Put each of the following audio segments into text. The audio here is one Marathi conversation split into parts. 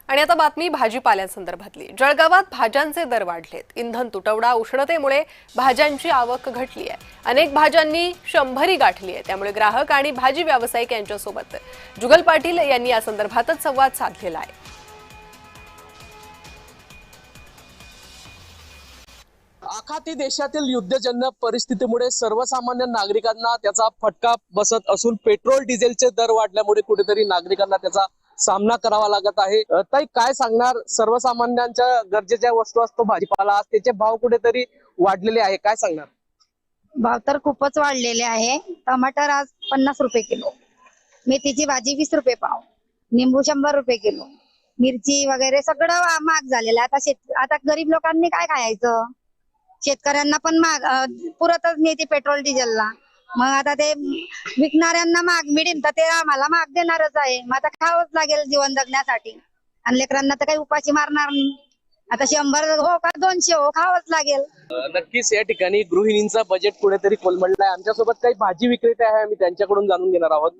आणि आता बातमी भाजीपाल्यासंदर्भातली। जळगावात भाज्यांचे दर वाढलेत। इंधन तुटवडा उष्णतेमुळे भाज्यांची आवक घटली आहे। अनेक भाज्यांनी 100 गाठली आहे। त्यामुळे ग्राहक आणि भाजी व्यावसायिक यांच्यासोबत जुगल पाटील यांनी या संदर्भातच संवाद साधलेला आहे। आखाती देशातील युद्धजन्य परिस्थितीमुळे सर्वसामान्य नागरिकांना त्याचा फटका बसत असून पेट्रोल डिझेलचे दर वाढल्यामुळे कुठेतरी नागरिकांना त्याचा सामना करावा लागत आहे। ताई, काय सांगणार? सर्वसामान्यांच्या गरजेच्या वस्तू असतो भाजीपाला, त्याचे भाव कुठेतरी वाढलेले आहे, काय सांगणार? भाव तर खूपच वाढलेले आहे। टमाटर आज 50 रुपये किलो, मेथीची भाजी 20 रुपये पाव, निंबू 100 रुपये किलो, मिरची वगैरे सगळं महाग झालेलं आहे। आता गरीब लोकांनी काय खायचं? शेतकऱ्यांना पण महाग पुरतच नाही ते पेट्रोल डिझेलला। मग आता ते विकणाऱ्यांना महाग मिळेल तर ते आम्हाला महाग देणारच आहे। मग आता खावंच लागेल जीवन जगण्यासाठी, आणि लेकरांना तर काही उपाशी मारणार नाही। आता 100 हो का 200 हो, खावंच लागेल। नक्कीच या ठिकाणी गृहिणींचं बजेट कुठेतरी कोलमडलं आहे। आमच्यासोबत काही भाजी विक्रेते आहे, आम्ही त्यांच्याकडून जाणून घेणार आहोत।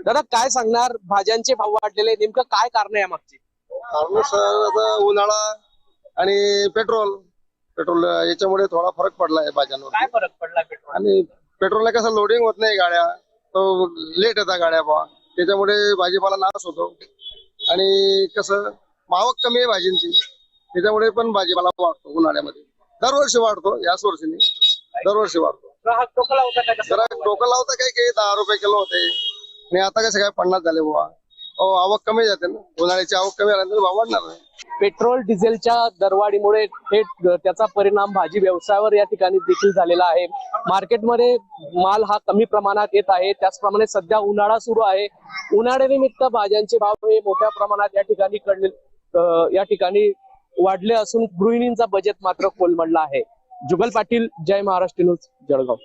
दादा, काय सांगणार? भाज्यांचे भाव वाढलेले, नेमकं काय कारण आहे यामागची? कारण सर, आता उन्हाळा आणि पेट्रोल याच्यामुळे थोडा फरक पडला आहे भाज्यांवर। काय फरक पडला पेट्रोल आणि पेट्रोलला कसं लोडिंग होत नाही गाड्या, तो लेट येतात गाड्या बा, त्याच्यामुळे भाजीपाला नाश होतो। आणि कसं आवक कमी आहे भाजींची, त्याच्यामुळे पण भाजीपाला वाढतो उन्हाळ्यामध्ये। दरवर्षी वाढतो, याच वर्षी नाही, दरवर्षी वाढतो। ग्राहक टोकं लावतात, जरा टोकं लावतं काही 10 रुपये किलो होते, आणि आता कसं काय 50 झाले बुवा। आवक कमी जाते ना, उन्हाळ्याची आवक कमी झाल्यानंतर भाव वाढणार नाही। पेट्रोल डिझेलच्या दरवाढीमुळे थेट त्याचा परिणाम भाजी व्यवसायावर या ठिकाणी देखील झालेला आहे। मार्केटमध्ये माल हा कमी प्रमाणात येत आहे। त्याचप्रमाणे सध्या उन्हाळा सुरू आहे। उन्हाळ्यानिमित्त भाज्यांचे भाव हे मोठ्या प्रमाणात या ठिकाणी वाढले असून गृहिणींचा बजेट मात्र कोलमडला आहे। जुगल पाटील, जय महाराष्ट्र न्यूज, जळगाव।